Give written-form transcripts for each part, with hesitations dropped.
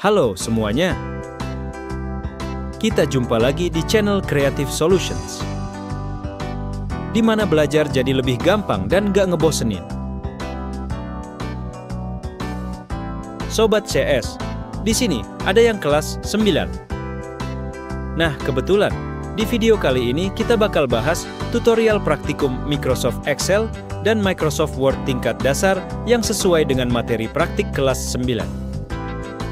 Halo semuanya. Kita jumpa lagi di channel Creative Solutions, di mana belajar jadi lebih gampang dan gak ngebosenin. Sobat CS, di sini ada yang kelas 9. Nah, kebetulan di video kali ini kita bakal bahas tutorial praktikum Microsoft Excel dan Microsoft Word tingkat dasar yang sesuai dengan materi praktik kelas 9.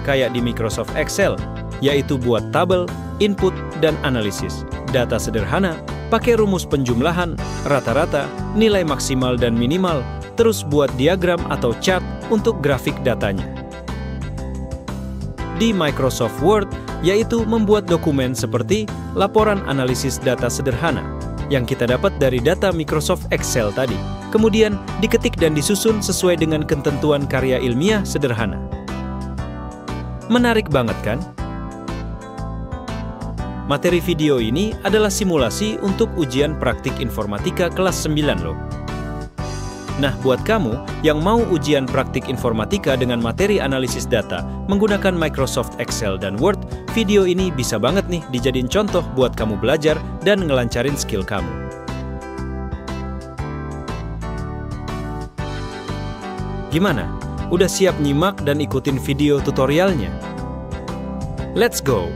Kayak di Microsoft Excel, yaitu buat tabel, input, dan analisis, data sederhana, pakai rumus penjumlahan, rata-rata, nilai maksimal dan minimal, terus buat diagram atau chart untuk grafik datanya. Di Microsoft Word, yaitu membuat dokumen seperti laporan analisis data sederhana, yang kita dapat dari data Microsoft Excel tadi, kemudian diketik dan disusun sesuai dengan ketentuan karya ilmiah sederhana. Menarik banget kan? Materi video ini adalah simulasi untuk ujian praktik informatika kelas 9 loh. Nah, buat kamu yang mau ujian praktik informatika dengan materi analisis data menggunakan Microsoft Excel dan Word, video ini bisa banget nih dijadiin contoh buat kamu belajar dan ngelancarin skill kamu. Gimana? Udah siap nyimak dan ikutin video tutorialnya? Let's go!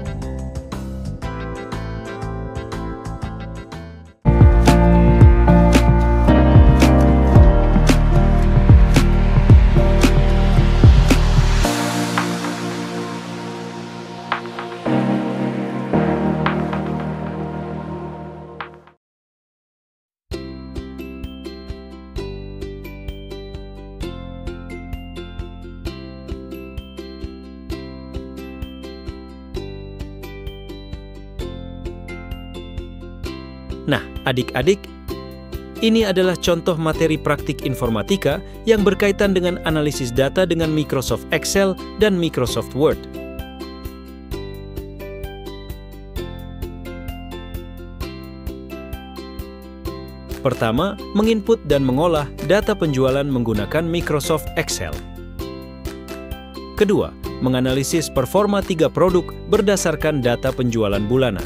Nah, adik-adik, ini adalah contoh materi praktik informatika yang berkaitan dengan analisis data dengan Microsoft Excel dan Microsoft Word. Pertama, menginput dan mengolah data penjualan menggunakan Microsoft Excel. Kedua, menganalisis performa 3 produk berdasarkan data penjualan bulanan.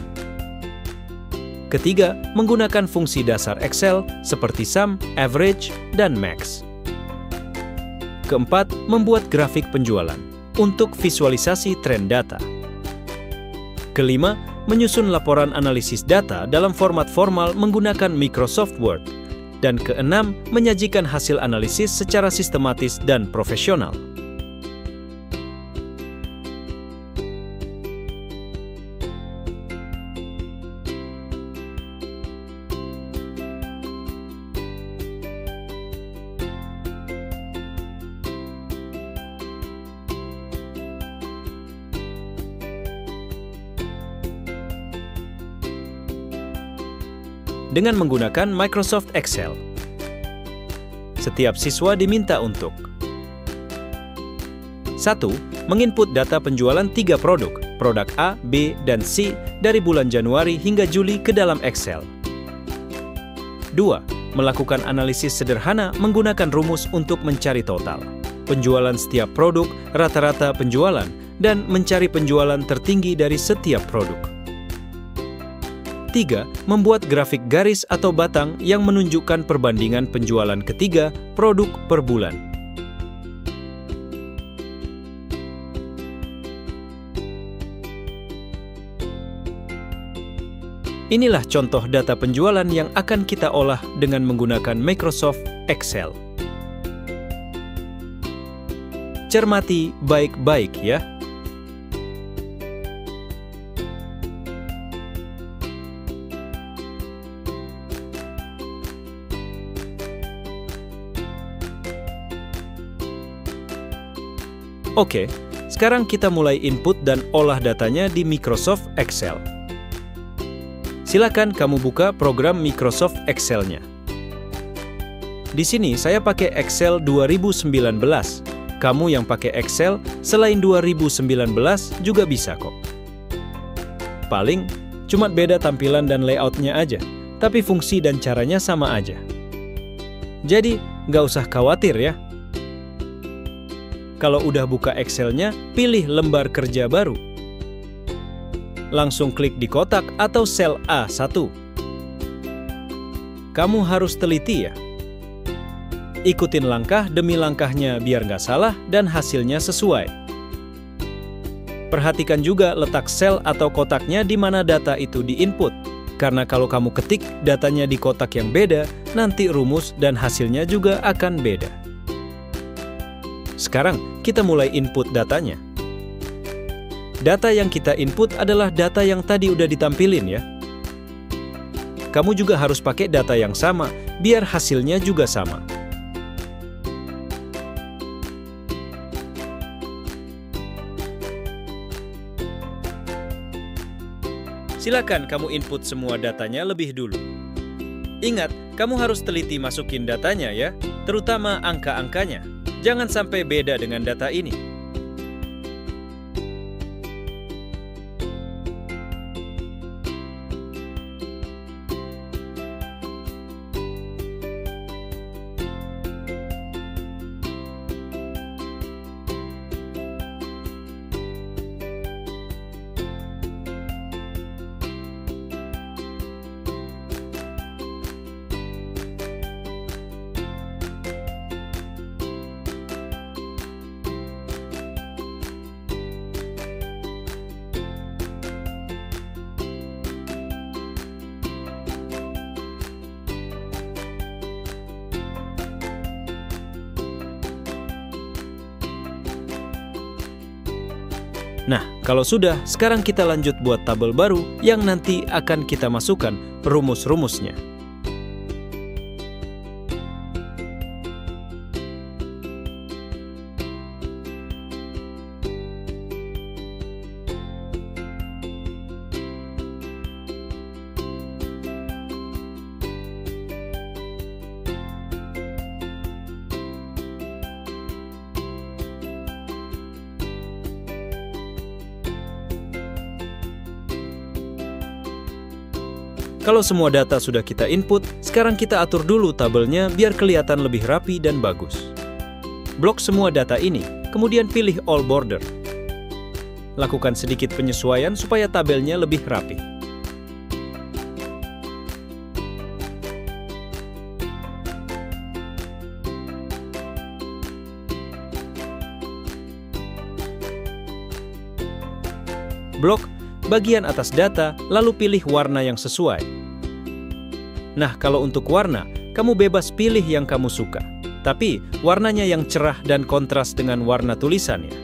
Ketiga, menggunakan fungsi dasar Excel seperti sum, average, dan max. Keempat, membuat grafik penjualan untuk visualisasi tren data. Kelima, menyusun laporan analisis data dalam format formal menggunakan Microsoft Word. Dan keenam, menyajikan hasil analisis secara sistematis dan profesional. Dengan menggunakan Microsoft Excel, setiap siswa diminta untuk 1. Menginput data penjualan 3 produk A, B, dan C dari bulan Januari hingga Juli ke dalam Excel. 2. Melakukan analisis sederhana menggunakan rumus untuk mencari total, penjualan setiap produk, rata-rata penjualan, dan mencari penjualan tertinggi dari setiap produk. 3. Membuat grafik garis atau batang yang menunjukkan perbandingan penjualan ketiga produk per bulan. Inilah contoh data penjualan yang akan kita olah dengan menggunakan Microsoft Excel. Cermati baik-baik ya. Oke, sekarang kita mulai input dan olah datanya di Microsoft Excel. Silakan kamu buka program Microsoft Excel-nya. Di sini saya pakai Excel 2019. Kamu yang pakai Excel selain 2019 juga bisa kok. Paling cuma beda tampilan dan layout-nya aja, tapi fungsi dan caranya sama aja. Jadi, nggak usah khawatir ya. Kalau udah buka Excel-nya, pilih lembar kerja baru. Langsung klik di kotak atau sel A1. Kamu harus teliti ya. Ikutin langkah demi langkahnya biar nggak salah dan hasilnya sesuai. Perhatikan juga letak sel atau kotaknya di mana data itu diinput. Karena kalau kamu ketik datanya di kotak yang beda, nanti rumus dan hasilnya juga akan beda. Sekarang kita mulai input datanya. Data yang kita input adalah data yang tadi udah ditampilin ya. Kamu juga harus pakai data yang sama, biar hasilnya juga sama. Silakan kamu input semua datanya lebih dulu. Ingat, kamu harus teliti masukin datanya ya, terutama angka-angkanya. Jangan sampai beda dengan data ini. Nah, kalau sudah, sekarang kita lanjut buat tabel baru yang nanti akan kita masukkan rumus-rumusnya. Kalau semua data sudah kita input, sekarang kita atur dulu tabelnya biar kelihatan lebih rapi dan bagus. Blok semua data ini, kemudian pilih All Border. Lakukan sedikit penyesuaian supaya tabelnya lebih rapi. Blok bagian atas data, lalu pilih warna yang sesuai. Nah, kalau untuk warna, kamu bebas pilih yang kamu suka. Tapi, warnanya yang cerah dan kontras dengan warna tulisannya.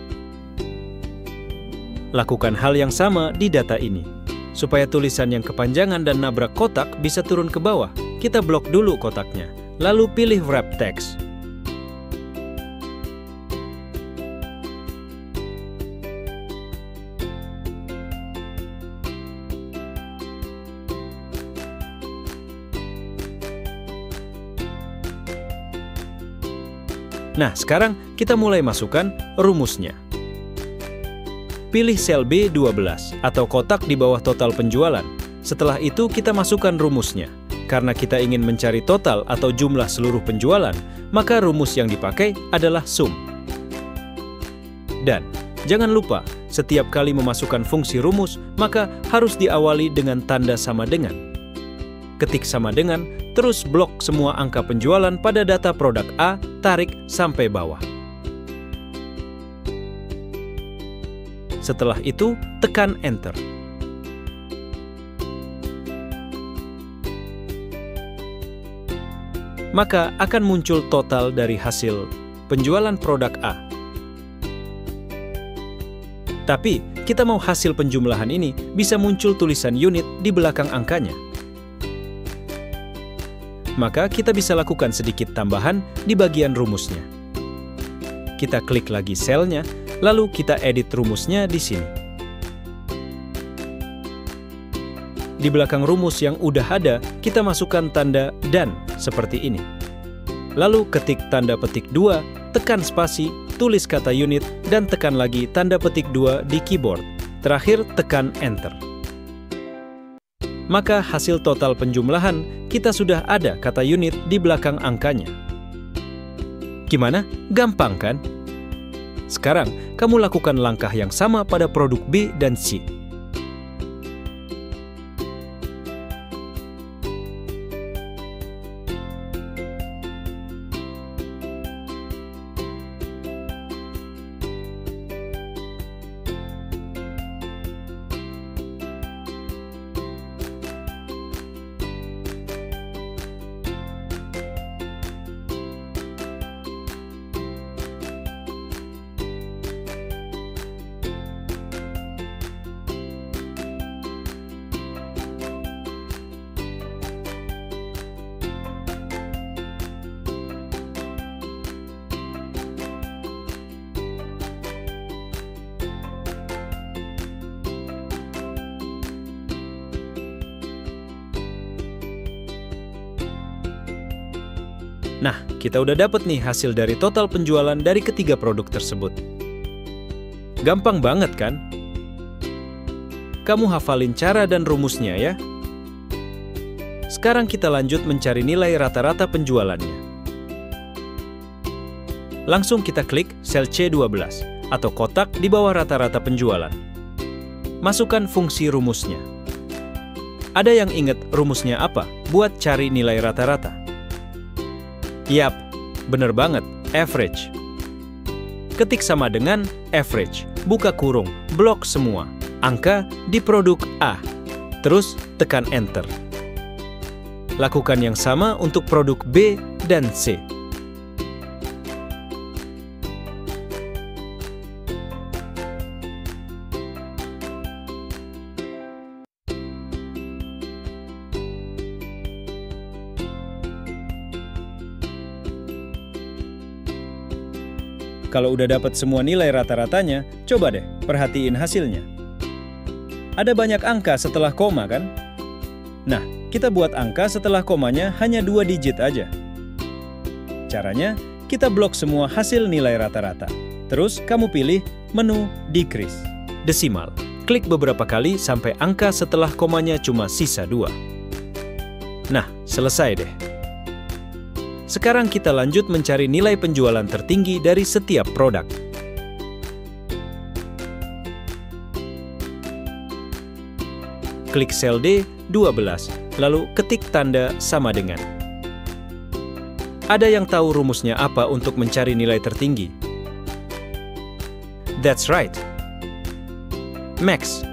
Lakukan hal yang sama di data ini. Supaya tulisan yang kepanjangan dan nabrak kotak bisa turun ke bawah, kita blok dulu kotaknya. Lalu pilih Wrap Text. Nah, sekarang kita mulai masukkan rumusnya. Pilih sel B12 atau kotak di bawah total penjualan. Setelah itu kita masukkan rumusnya. Karena kita ingin mencari total atau jumlah seluruh penjualan, maka rumus yang dipakai adalah sum. Dan jangan lupa, setiap kali memasukkan fungsi rumus, maka harus diawali dengan tanda sama dengan. Ketik sama dengan, terus blok semua angka penjualan pada data produk A, tarik sampai bawah. Setelah itu, tekan Enter. Maka akan muncul total dari hasil penjualan produk A. Tapi, kita mau hasil penjumlahan ini bisa muncul tulisan unit di belakang angkanya. Maka kita bisa lakukan sedikit tambahan di bagian rumusnya. Kita klik lagi selnya, lalu kita edit rumusnya di sini. Di belakang rumus yang udah ada, kita masukkan tanda dan seperti ini. Lalu ketik tanda petik 2, tekan spasi, tulis kata unit, dan tekan lagi tanda petik 2 di keyboard. Terakhir tekan Enter. Maka hasil total penjumlahan, kita sudah ada kata unit di belakang angkanya. Gimana? Gampang kan? Sekarang, kamu lakukan langkah yang sama pada produk B dan C. Nah, kita udah dapet nih hasil dari total penjualan dari ketiga produk tersebut. Gampang banget kan? Kamu hafalin cara dan rumusnya ya. Sekarang kita lanjut mencari nilai rata-rata penjualannya. Langsung kita klik sel C12 atau kotak di bawah rata-rata penjualan. Masukkan fungsi rumusnya. Ada yang ingat rumusnya apa buat cari nilai rata-rata? Yap, bener banget, average. Ketik sama dengan average, buka kurung, blok semua, angka di produk A. Terus tekan enter. Lakukan yang sama untuk produk B dan C. Kalau udah dapat semua nilai rata-ratanya, coba deh perhatiin hasilnya. Ada banyak angka setelah koma kan? Nah, kita buat angka setelah komanya hanya 2 digit aja. Caranya, kita blok semua hasil nilai rata-rata. Terus kamu pilih menu decrease, desimal. Klik beberapa kali sampai angka setelah komanya cuma sisa 2. Nah, selesai deh. Sekarang kita lanjut mencari nilai penjualan tertinggi dari setiap produk. Klik sel D12, lalu ketik tanda sama dengan. Ada yang tahu rumusnya apa untuk mencari nilai tertinggi? That's right. Max.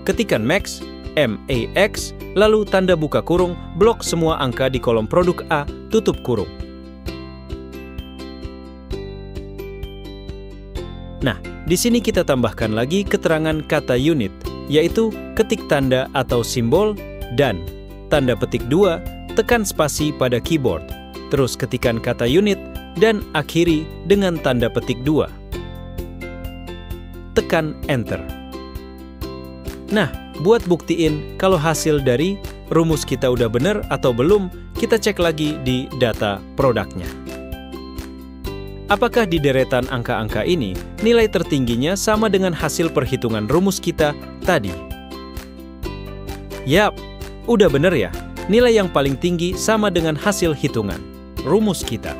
Ketikkan Max, M-A-X, lalu tanda buka kurung, blok semua angka di kolom produk A, tutup kurung. Nah, di sini kita tambahkan lagi keterangan kata unit, yaitu ketik tanda atau simbol dan tanda petik 2, tekan spasi pada keyboard. Terus ketikkan kata unit dan akhiri dengan tanda petik 2. Tekan enter. Nah, buat buktiin kalau hasil dari rumus kita udah benar atau belum, kita cek lagi di data produknya. Apakah di deretan angka-angka ini, nilai tertingginya sama dengan hasil perhitungan rumus kita tadi? Yap, udah bener ya. Nilai yang paling tinggi sama dengan hasil hitungan rumus kita.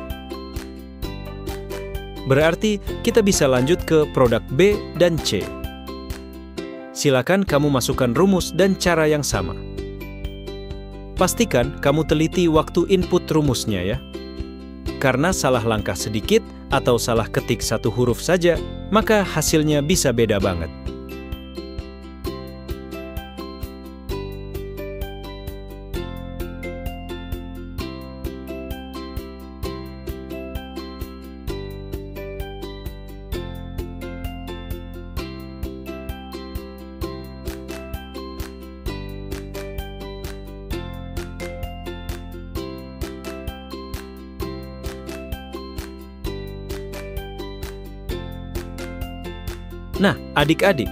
Berarti kita bisa lanjut ke produk B dan C. Silakan kamu masukkan rumus dan cara yang sama. Pastikan kamu teliti waktu input rumusnya ya. Karena salah langkah sedikit atau salah ketik satu huruf saja, maka hasilnya bisa beda banget. Nah, adik-adik,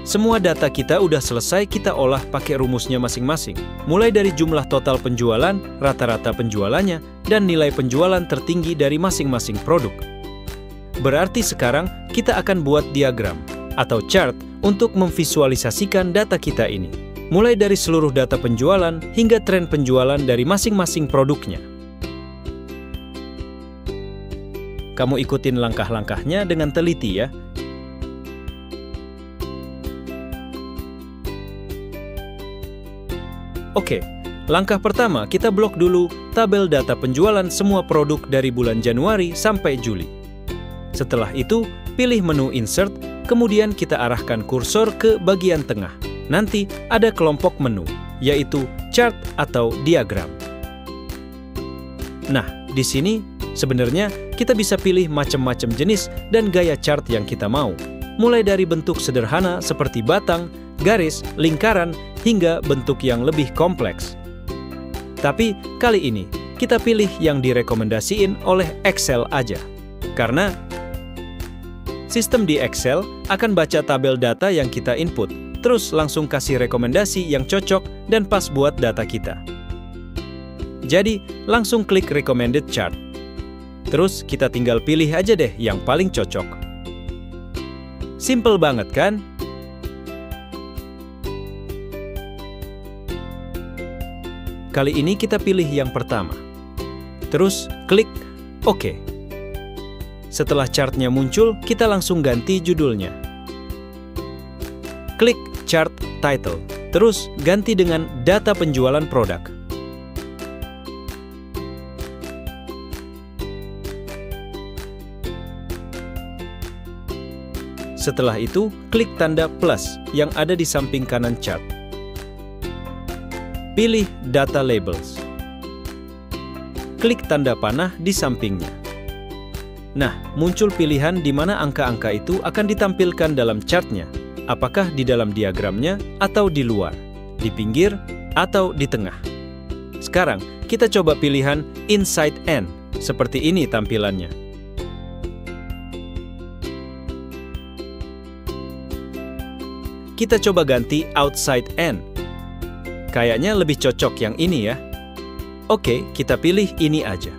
semua data kita udah selesai kita olah pakai rumusnya masing-masing. Mulai dari jumlah total penjualan, rata-rata penjualannya, dan nilai penjualan tertinggi dari masing-masing produk. Berarti sekarang kita akan buat diagram atau chart untuk memvisualisasikan data kita ini. Mulai dari seluruh data penjualan hingga tren penjualan dari masing-masing produknya. kamu ikutin langkah-langkahnya dengan teliti ya. Oke, langkah pertama kita blok dulu tabel data penjualan semua produk dari bulan Januari sampai Juli. Setelah itu, pilih menu Insert, kemudian kita arahkan kursor ke bagian tengah. Nanti ada kelompok menu, yaitu chart atau diagram. Nah, di sini sebenarnya kita bisa pilih macam-macam jenis dan gaya chart yang kita mau. Mulai dari bentuk sederhana seperti batang, garis, lingkaran, hingga bentuk yang lebih kompleks. Tapi kali ini kita pilih yang direkomendasiin oleh Excel aja. Karena sistem di Excel akan baca tabel data yang kita input, terus langsung kasih rekomendasi yang cocok dan pas buat data kita. Jadi, langsung klik Recommended Chart. Terus kita tinggal pilih aja deh yang paling cocok. Simple banget kan? Kali ini kita pilih yang pertama. Terus klik OK. Setelah chartnya muncul, kita langsung ganti judulnya. Klik Chart Title, terus ganti dengan data penjualan produk. Setelah itu, klik tanda plus yang ada di samping kanan chart. Pilih Data Labels. Klik tanda panah di sampingnya. Nah, muncul pilihan di mana angka-angka itu akan ditampilkan dalam chartnya. Apakah di dalam diagramnya atau di luar, di pinggir atau di tengah. Sekarang, kita coba pilihan Inside N. Seperti ini tampilannya. Kita coba ganti Outside N. Kayaknya lebih cocok yang ini ya. Oke, kita pilih ini aja.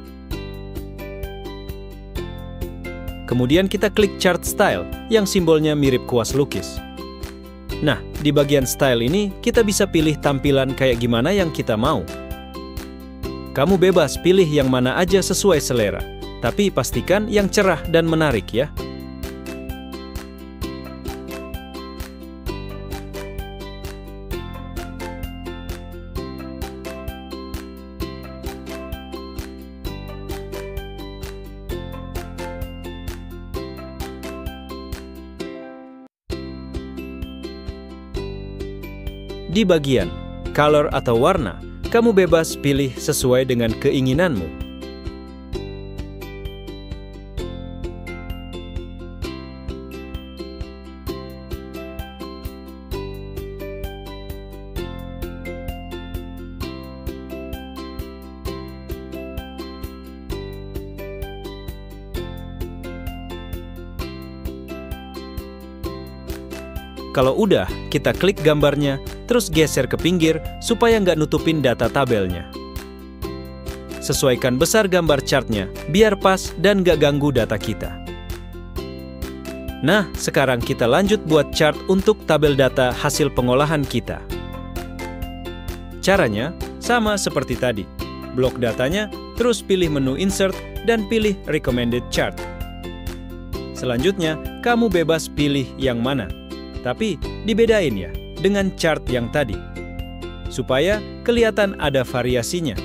Kemudian kita klik Chart Style yang simbolnya mirip kuas lukis. Nah, di bagian style ini kita bisa pilih tampilan kayak gimana yang kita mau. Kamu bebas pilih yang mana aja sesuai selera, tapi pastikan yang cerah dan menarik ya. Di bagian color atau warna, kamu bebas pilih sesuai dengan keinginanmu. Kalau udah, kita klik gambarnya, terus geser ke pinggir supaya nggak nutupin data tabelnya. Sesuaikan besar gambar chartnya, biar pas dan nggak ganggu data kita. Nah, sekarang kita lanjut buat chart untuk tabel data hasil pengolahan kita. Caranya sama seperti tadi. Blok datanya, terus pilih menu Insert dan pilih Recommended Chart. Selanjutnya, kamu bebas pilih yang mana. Tapi dibedain ya dengan chart yang tadi, supaya kelihatan ada variasinya.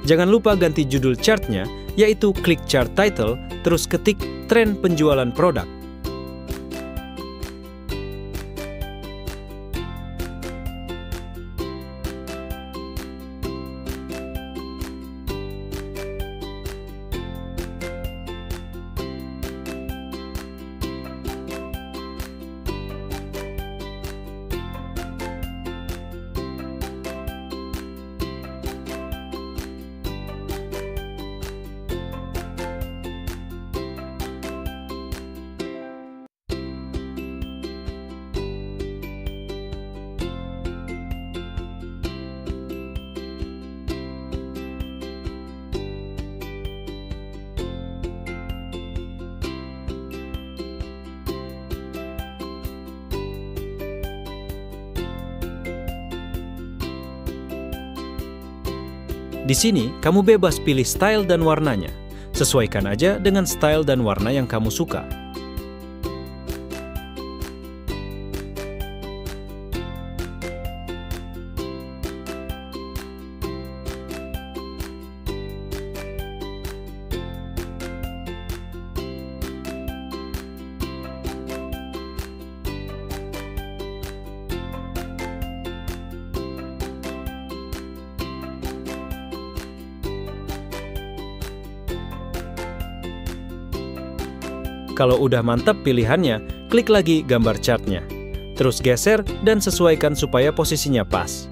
Jangan lupa ganti judul chartnya, yaitu klik Chart Title, terus ketik tren penjualan produk. Di sini, kamu bebas pilih style dan warnanya. Sesuaikan aja dengan style dan warna yang kamu suka. Kalau udah mantap pilihannya, klik lagi gambar chartnya. Terus geser dan sesuaikan supaya posisinya pas.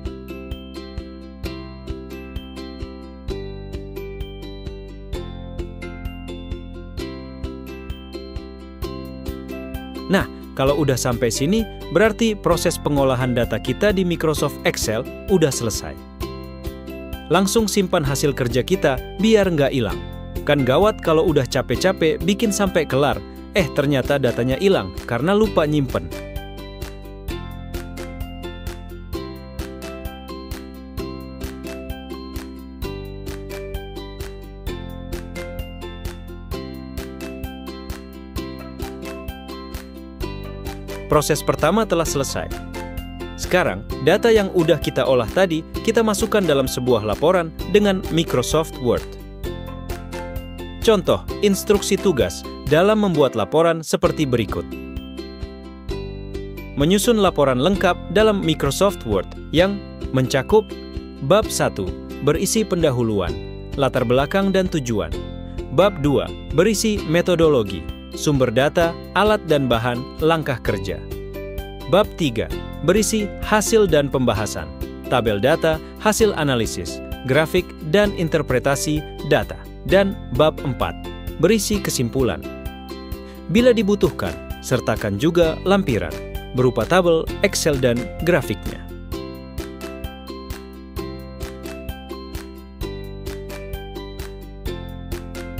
Nah, kalau udah sampai sini, berarti proses pengolahan data kita di Microsoft Excel udah selesai. Langsung simpan hasil kerja kita biar nggak hilang. Kan gawat kalau udah capek-capek bikin sampai kelar, ternyata datanya hilang karena lupa nyimpen. Proses pertama telah selesai. Sekarang, data yang udah kita olah tadi, kita masukkan dalam sebuah laporan dengan Microsoft Word. Contoh, instruksi tugas dalam membuat laporan seperti berikut. Menyusun laporan lengkap dalam Microsoft Word yang mencakup Bab 1, berisi pendahuluan, latar belakang dan tujuan. Bab 2, berisi metodologi, sumber data, alat dan bahan, langkah kerja. Bab 3, berisi hasil dan pembahasan, tabel data, hasil analisis, grafik, dan interpretasi data. Dan bab 4, berisi kesimpulan. Bila dibutuhkan, sertakan juga lampiran, berupa tabel, Excel, dan grafiknya.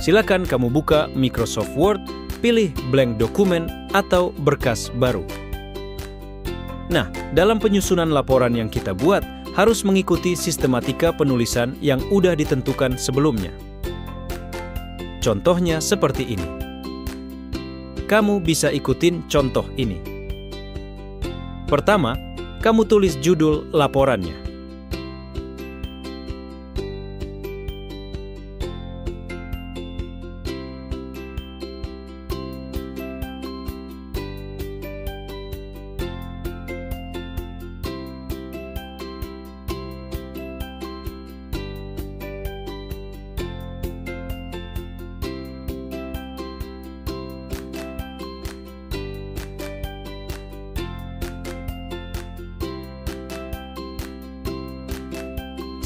Silakan kamu buka Microsoft Word, pilih blank dokumen atau berkas baru. Nah, dalam penyusunan laporan yang kita buat, harus mengikuti sistematika penulisan yang udah ditentukan sebelumnya. Contohnya seperti ini. Kamu bisa ikutin contoh ini. Pertama, kamu tulis judul laporannya.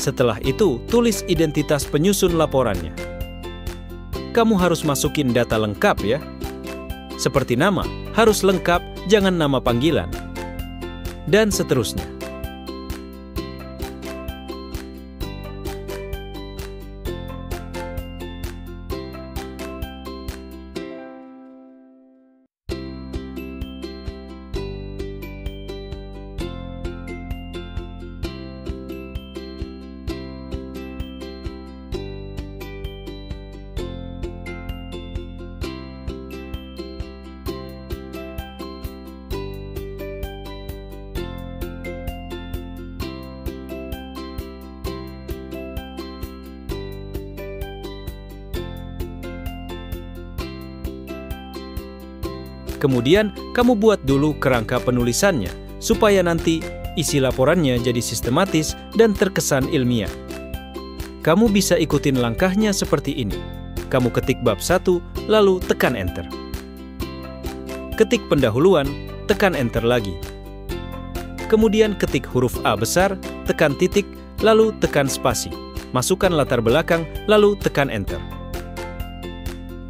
Setelah itu, tulis identitas penyusun laporannya. Kamu harus masukin data lengkap ya. Seperti nama, harus lengkap, jangan nama panggilan. Dan seterusnya. Kemudian, kamu buat dulu kerangka penulisannya, supaya nanti isi laporannya jadi sistematis dan terkesan ilmiah. Kamu bisa ikutin langkahnya seperti ini. Kamu ketik bab 1, lalu tekan Enter. Ketik pendahuluan, tekan Enter lagi. Kemudian ketik huruf A besar, tekan titik, lalu tekan spasi. Masukkan latar belakang, lalu tekan Enter.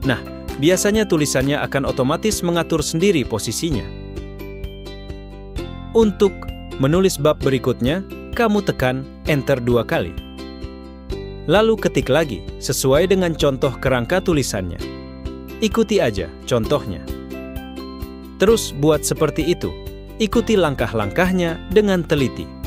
Nah, biasanya tulisannya akan otomatis mengatur sendiri posisinya. Untuk menulis bab berikutnya, kamu tekan Enter 2 kali. Lalu ketik lagi, sesuai dengan contoh kerangka tulisannya. Ikuti aja contohnya. Terus buat seperti itu. Ikuti langkah-langkahnya dengan teliti.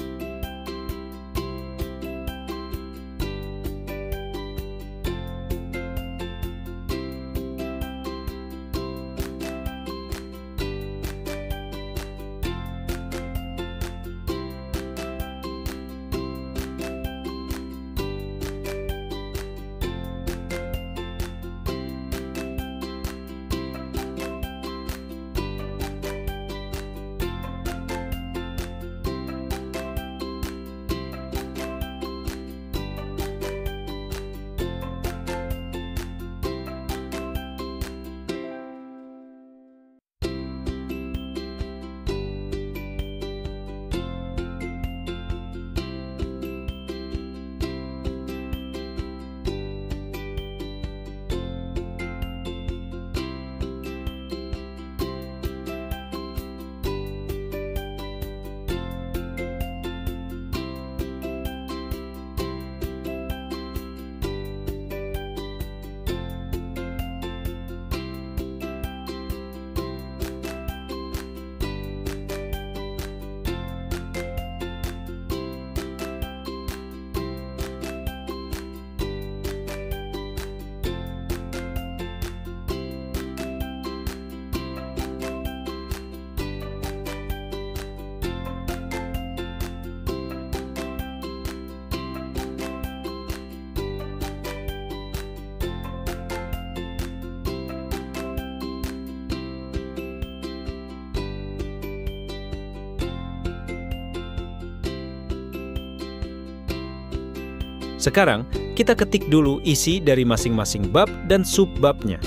Sekarang, kita ketik dulu isi dari masing-masing bab dan subbabnya.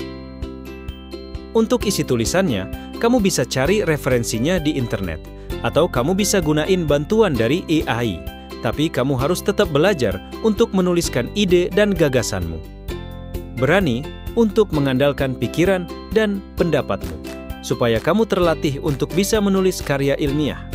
Untuk isi tulisannya, kamu bisa cari referensinya di internet, atau kamu bisa gunain bantuan dari AI. Tapi kamu harus tetap belajar untuk menuliskan ide dan gagasanmu. Berani untuk mengandalkan pikiran dan pendapatmu, supaya kamu terlatih untuk bisa menulis karya ilmiah.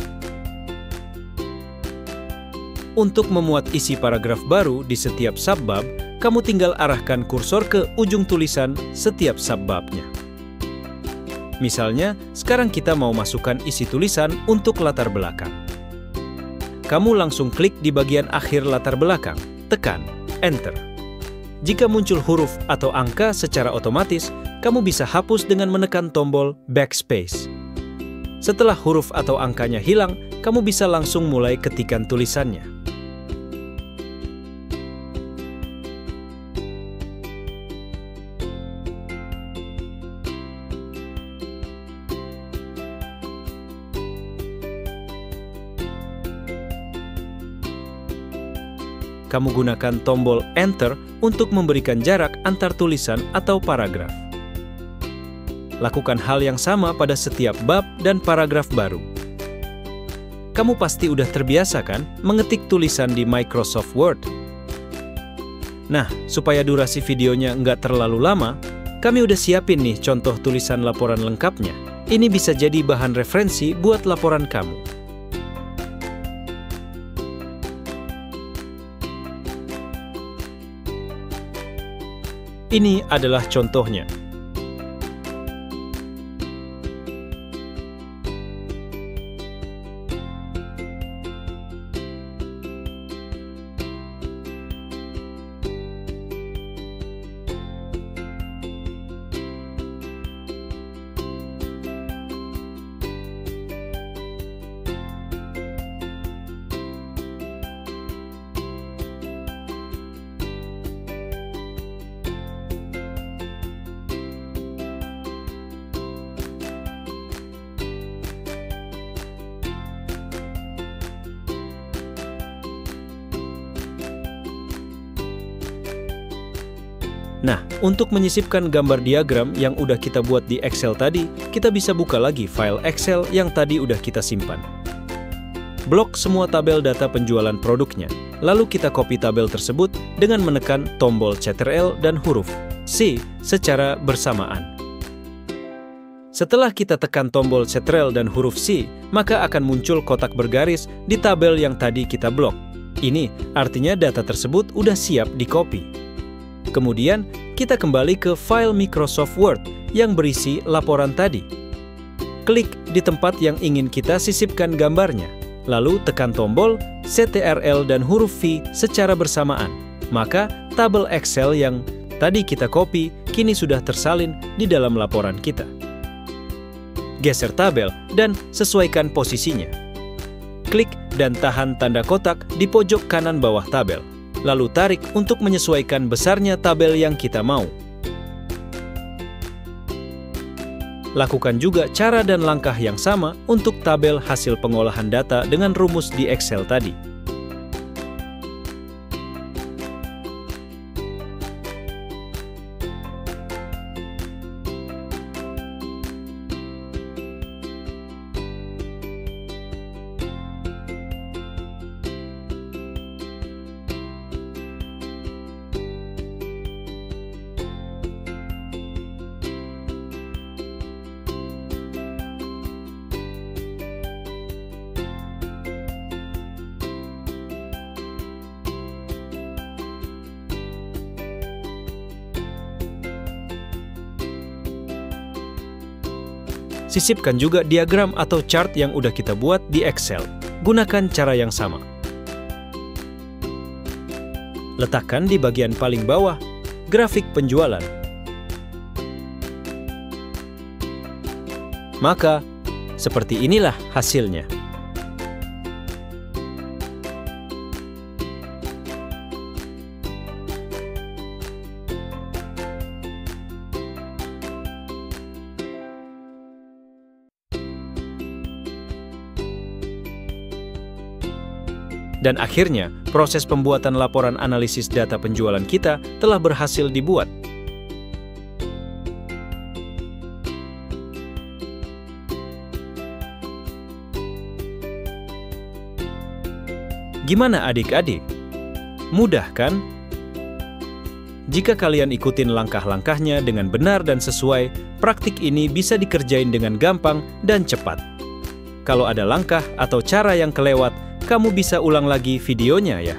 Untuk memuat isi paragraf baru di setiap subbab, kamu tinggal arahkan kursor ke ujung tulisan setiap subbabnya. Misalnya, sekarang kita mau masukkan isi tulisan untuk latar belakang. Kamu langsung klik di bagian akhir latar belakang, tekan Enter. Jika muncul huruf atau angka secara otomatis, kamu bisa hapus dengan menekan tombol Backspace. Setelah huruf atau angkanya hilang, kamu bisa langsung mulai ketikan tulisannya. Kamu gunakan tombol Enter untuk memberikan jarak antar tulisan atau paragraf. Lakukan hal yang sama pada setiap bab dan paragraf baru. Kamu pasti udah terbiasa kan mengetik tulisan di Microsoft Word? Nah, supaya durasi videonya nggak terlalu lama, kami udah siapin nih contoh tulisan laporan lengkapnya. Ini bisa jadi bahan referensi buat laporan kamu. Ini adalah contohnya. Nah, untuk menyisipkan gambar diagram yang udah kita buat di Excel tadi, kita bisa buka lagi file Excel yang tadi udah kita simpan. Blok semua tabel data penjualan produknya, lalu kita copy tabel tersebut dengan menekan tombol Ctrl dan huruf C secara bersamaan. Setelah kita tekan tombol Ctrl dan huruf C, maka akan muncul kotak bergaris di tabel yang tadi kita blok. Ini artinya data tersebut udah siap di-copy. Kemudian, kita kembali ke file Microsoft Word yang berisi laporan tadi. Klik di tempat yang ingin kita sisipkan gambarnya, lalu tekan tombol Ctrl dan huruf V secara bersamaan. Maka, tabel Excel yang tadi kita copy, kini sudah tersalin di dalam laporan kita. Geser tabel dan sesuaikan posisinya. Klik dan tahan tanda kotak di pojok kanan bawah tabel. Lalu tarik untuk menyesuaikan besarnya tabel yang kita mau. Lakukan juga cara dan langkah yang sama untuk tabel hasil pengolahan data dengan rumus di Excel tadi. Sisipkan juga diagram atau chart yang udah kita buat di Excel. Gunakan cara yang sama. Letakkan di bagian paling bawah grafik penjualan. Maka, seperti inilah hasilnya. Dan akhirnya, proses pembuatan laporan analisis data penjualan kita telah berhasil dibuat. Gimana adik-adik? Mudah kan? Jika kalian ikutin langkah-langkahnya dengan benar dan sesuai, praktik ini bisa dikerjain dengan gampang dan cepat. Kalau ada langkah atau cara yang kelewat, kamu bisa ulang lagi videonya ya.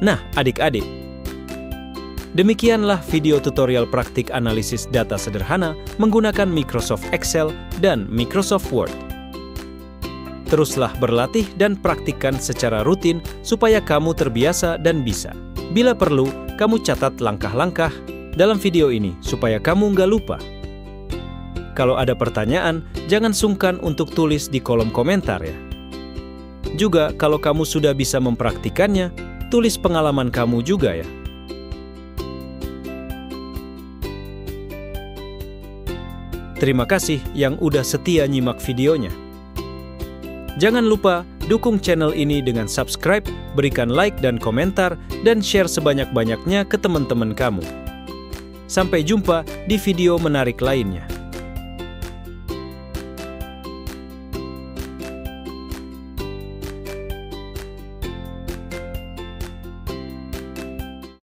Nah, adik-adik, demikianlah video tutorial praktik analisis data sederhana menggunakan Microsoft Excel dan Microsoft Word. Teruslah berlatih dan praktikkan secara rutin supaya kamu terbiasa dan bisa. Bila perlu, kamu catat langkah-langkah dalam video ini supaya kamu nggak lupa. Kalau ada pertanyaan, jangan sungkan untuk tulis di kolom komentar ya. Juga kalau kamu sudah bisa mempraktikannya, tulis pengalaman kamu juga ya. Terima kasih yang udah setia nyimak videonya. Jangan lupa dukung channel ini dengan subscribe, berikan like dan komentar, dan share sebanyak-banyaknya ke teman-teman kamu. Sampai jumpa di video menarik lainnya.